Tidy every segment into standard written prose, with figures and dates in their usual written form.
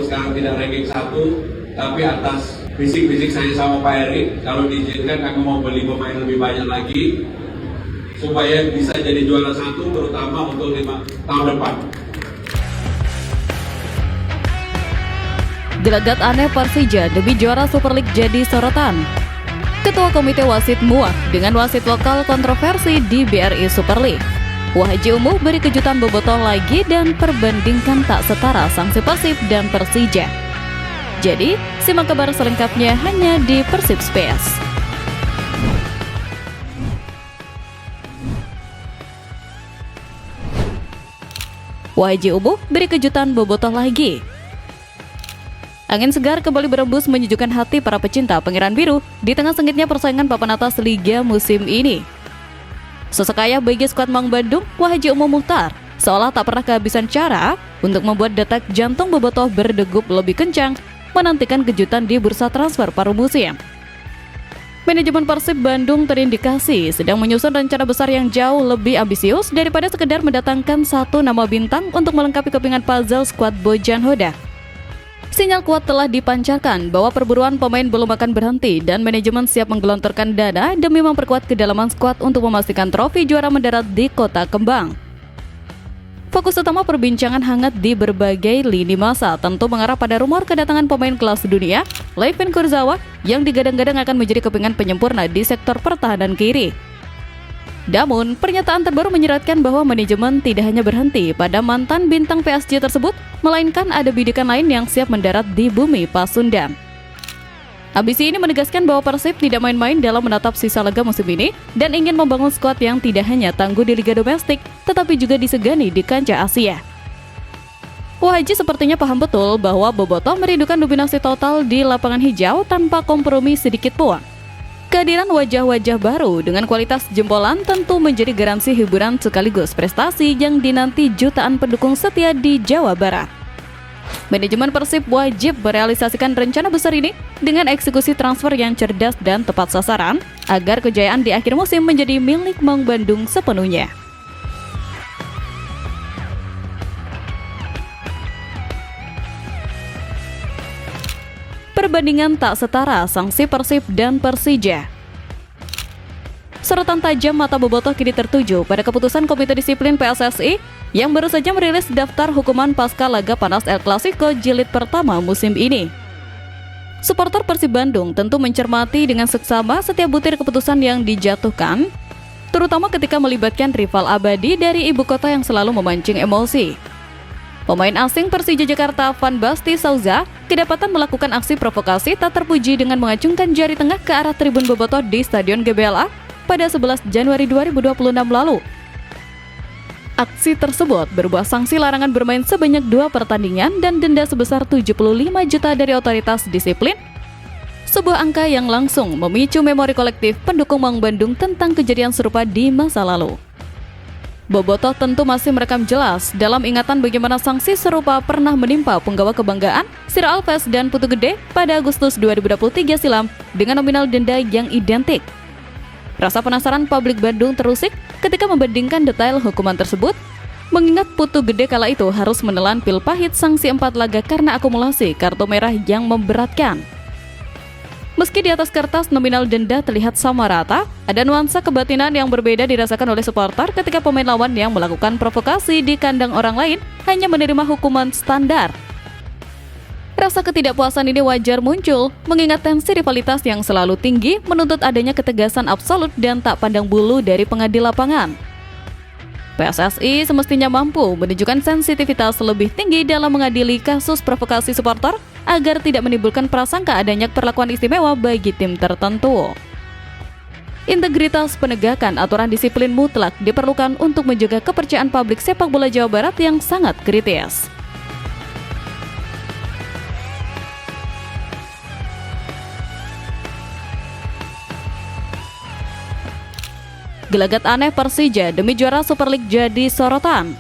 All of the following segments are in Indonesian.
sekarang tidak ranking 1, tapi atas bisik-bisik saya sama Pak Erik, kalau diizinkan kami mau beli pemain lebih banyak lagi supaya bisa jadi juara 1, terutama untuk 5 tahun depan. Gelagat aneh Persija demi juara Super League jadi sorotan. Ketua Komite Wasit muak dengan wasit lokal kontroversi di BRI Super League. Wahaji Umuh beri kejutan bobotoh lagi dan perbandingkan tak setara sanksi Persib dan Persija. Jadi, simak kabar selengkapnya hanya di Persib Space. Wahaji Umuh beri kejutan bobotoh lagi. Angin segar kembali berembus menyejukkan hati para pecinta Pangeran Biru di tengah sengitnya persaingan papan atas Liga musim ini. Sosok ayah bagi skuad Maung Bandung, Wahaji Umuh Mukhtar, seolah tak pernah kehabisan cara untuk membuat detak jantung bobotoh berdegup lebih kencang menantikan kejutan di bursa transfer paruh musim. Manajemen Persib Bandung terindikasi sedang menyusun rencana besar yang jauh lebih ambisius daripada sekedar mendatangkan satu nama bintang untuk melengkapi kepingan puzzle skuad Bojan Hodak. Sinyal kuat telah dipancarkan bahwa perburuan pemain belum akan berhenti dan manajemen siap menggelontorkan dana demi memperkuat kedalaman skuad untuk memastikan trofi juara mendarat di Kota Kembang. Fokus utama perbincangan hangat di berbagai lini masa tentu mengarah pada rumor kedatangan pemain kelas dunia, Layvin Kurzawa, yang digadang-gadang akan menjadi kepingan penyempurna di sektor pertahanan kiri. Namun, pernyataan terbaru menyeratkan bahwa manajemen tidak hanya berhenti pada mantan bintang PSG tersebut, melainkan ada bidikan lain yang siap mendarat di bumi Pasundan. Ambisi ini menegaskan bahwa Persib tidak main-main dalam menatap sisa laga musim ini dan ingin membangun skuad yang tidak hanya tangguh di liga domestik, tetapi juga disegani di kancah Asia. Wahaji sepertinya paham betul bahwa bobotoh merindukan dominasi total di lapangan hijau tanpa kompromi sedikit pun. Kehadiran wajah-wajah baru dengan kualitas jempolan tentu menjadi garansi hiburan sekaligus prestasi yang dinanti jutaan pendukung setia di Jawa Barat. Manajemen Persib wajib merealisasikan rencana besar ini dengan eksekusi transfer yang cerdas dan tepat sasaran agar kejayaan di akhir musim menjadi milik Maung Bandung sepenuhnya. Perbandingan tak setara sanksi Persib dan Persija. Sorotan tajam mata bobotoh kini tertuju pada keputusan Komite Disiplin PSSI yang baru saja merilis daftar hukuman pasca laga panas El Clasico jilid pertama musim ini. Supporter Persib Bandung tentu mencermati dengan seksama setiap butir keputusan yang dijatuhkan, terutama ketika melibatkan rival abadi dari ibu kota yang selalu memancing emosi. Pemain asing Persija Jakarta Van Basti Souza kedapatan melakukan aksi provokasi tak terpuji dengan mengacungkan jari tengah ke arah tribun bobotoh di Stadion GBLA pada 11 Januari 2026 lalu. Aksi tersebut berbuah sanksi larangan bermain sebanyak 2 pertandingan dan denda sebesar 75 juta dari otoritas disiplin, sebuah angka yang langsung memicu memori kolektif pendukung Maung Bandung tentang kejadian serupa di masa lalu. Bobotoh tentu masih merekam jelas dalam ingatan bagaimana sanksi serupa pernah menimpa penggawa kebanggaan Sira Alves dan Putu Gede pada Agustus 2023 silam dengan nominal denda yang identik. Rasa penasaran publik Bandung terusik ketika membandingkan detail hukuman tersebut, mengingat Putu Gede kala itu harus menelan pil pahit sanksi 4 laga karena akumulasi kartu merah yang memberatkan. Meski di atas kertas nominal denda terlihat sama rata, ada nuansa kebatinan yang berbeda dirasakan oleh supporter ketika pemain lawan yang melakukan provokasi di kandang orang lain hanya menerima hukuman standar. Rasa ketidakpuasan ini wajar muncul, mengingat tensi rivalitas yang selalu tinggi menuntut adanya ketegasan absolut dan tak pandang bulu dari pengadil lapangan. PSSI semestinya mampu menunjukkan sensitivitas lebih tinggi dalam mengadili kasus provokasi supporter agar tidak menimbulkan prasangka adanya perlakuan istimewa bagi tim tertentu. Integritas penegakan aturan disiplin mutlak diperlukan untuk menjaga kepercayaan publik sepak bola Jawa Barat yang sangat kritis. Gelagat aneh Persija demi juara Super League jadi sorotan.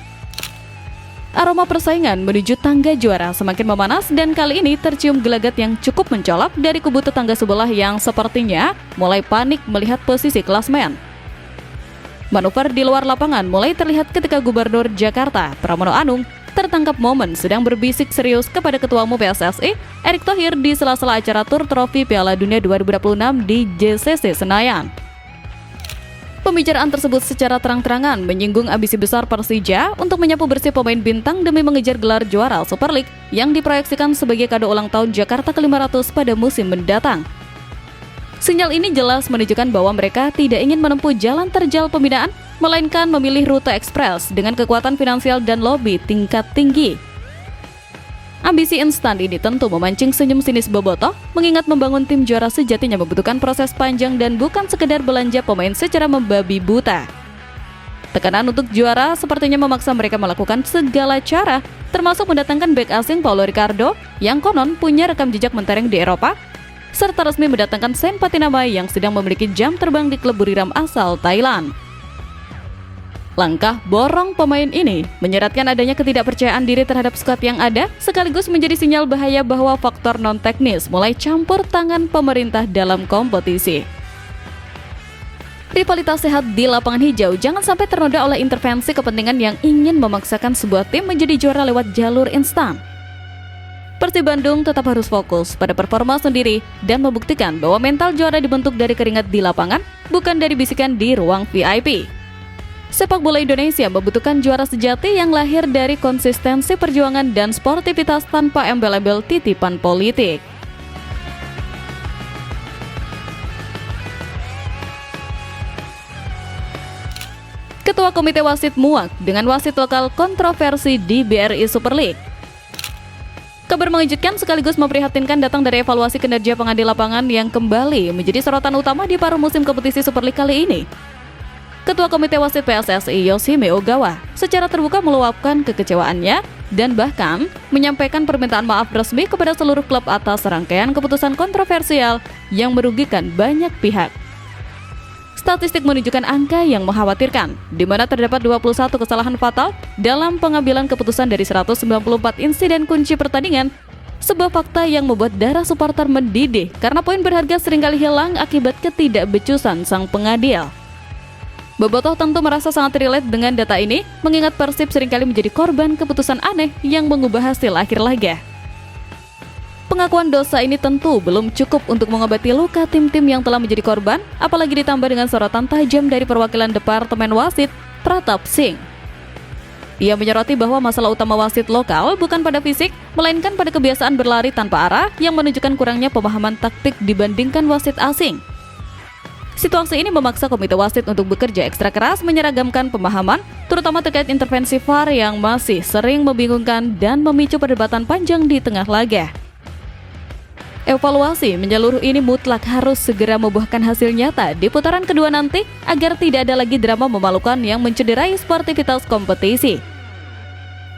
Aroma persaingan menuju tangga juara semakin memanas dan kali ini tercium gelagat yang cukup mencolok dari kubu tetangga sebelah yang sepertinya mulai panik melihat posisi klasmen. Manuver di luar lapangan mulai terlihat ketika Gubernur Jakarta, Pramono Anung, tertangkap momen sedang berbisik serius kepada Ketua Umum PSSI, Erick Thohir di sela-sela acara tur trofi Piala Dunia 2026 di JCC Senayan. Pembicaraan tersebut secara terang-terangan menyinggung ambisi besar Persija untuk menyapu bersih pemain bintang demi mengejar gelar juara Super League yang diproyeksikan sebagai kado ulang tahun Jakarta ke-500 pada musim mendatang. Sinyal ini jelas menunjukkan bahwa mereka tidak ingin menempuh jalan terjal pembinaan, melainkan memilih rute ekspres dengan kekuatan finansial dan lobi tingkat tinggi. Ambisi instan ini tentu memancing senyum sinis Bobotoh, mengingat membangun tim juara sejatinya membutuhkan proses panjang dan bukan sekedar belanja pemain secara membabi buta. Tekanan untuk juara sepertinya memaksa mereka melakukan segala cara, termasuk mendatangkan bek asing Paulo Ricardo yang konon punya rekam jejak mentereng di Eropa, serta resmi mendatangkan Sen Patinamai yang sedang memiliki jam terbang di klub buriram asal Thailand. Langkah borong pemain ini menyeratkan adanya ketidakpercayaan diri terhadap skuad yang ada, sekaligus menjadi sinyal bahaya bahwa faktor non-teknis mulai campur tangan pemerintah dalam kompetisi. Rivalitas sehat di lapangan hijau jangan sampai ternoda oleh intervensi kepentingan yang ingin memaksakan sebuah tim menjadi juara lewat jalur instan. Persib Bandung tetap harus fokus pada performa sendiri dan membuktikan bahwa mental juara dibentuk dari keringat di lapangan, bukan dari bisikan di ruang VIP. Sepak bola Indonesia membutuhkan juara sejati yang lahir dari konsistensi perjuangan dan sportivitas tanpa embel-embel titipan politik. Ketua Komite Wasit muak dengan wasit lokal kontroversi di BRI Super League. Kabar mengejutkan sekaligus memprihatinkan datang dari evaluasi kinerja pengadil lapangan yang kembali menjadi sorotan utama di paruh musim kompetisi Super League kali ini. Ketua Komite Wasit PSSI Yoshime Ogawa secara terbuka meluapkan kekecewaannya dan bahkan menyampaikan permintaan maaf resmi kepada seluruh klub atas rangkaian keputusan kontroversial yang merugikan banyak pihak. Statistik menunjukkan angka yang mengkhawatirkan, di mana terdapat 21 kesalahan fatal dalam pengambilan keputusan dari 194 insiden kunci pertandingan, sebuah fakta yang membuat darah supporter mendidih karena poin berharga seringkali hilang akibat ketidakbecusan sang pengadil. Bobotoh tentu merasa sangat relate dengan data ini, mengingat Persib seringkali menjadi korban keputusan aneh yang mengubah hasil akhir laga. Pengakuan dosa ini tentu belum cukup untuk mengobati luka tim-tim yang telah menjadi korban, apalagi ditambah dengan sorotan tajam dari perwakilan Departemen Wasit, Pratap Singh. Ia menyoroti bahwa masalah utama wasit lokal bukan pada fisik, melainkan pada kebiasaan berlari tanpa arah yang menunjukkan kurangnya pemahaman taktik dibandingkan wasit asing. Situasi ini memaksa komite wasit untuk bekerja ekstra keras menyeragamkan pemahaman, terutama terkait intervensi VAR yang masih sering membingungkan dan memicu perdebatan panjang di tengah laga. Evaluasi menyeluruh ini mutlak harus segera membuahkan hasil nyata di putaran kedua nanti agar tidak ada lagi drama memalukan yang mencederai sportivitas kompetisi.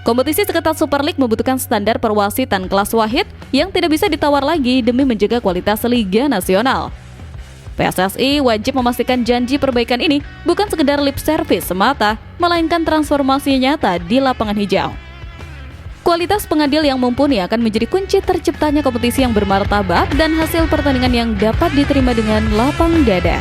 Kompetisi seketat Super League membutuhkan standar perwasitan kelas wahid yang tidak bisa ditawar lagi demi menjaga kualitas Liga Nasional. PSSI wajib memastikan janji perbaikan ini bukan sekedar lip service semata, melainkan transformasi nyata di lapangan hijau. Kualitas pengadil yang mumpuni akan menjadi kunci terciptanya kompetisi yang bermartabat dan hasil pertandingan yang dapat diterima dengan lapang dada.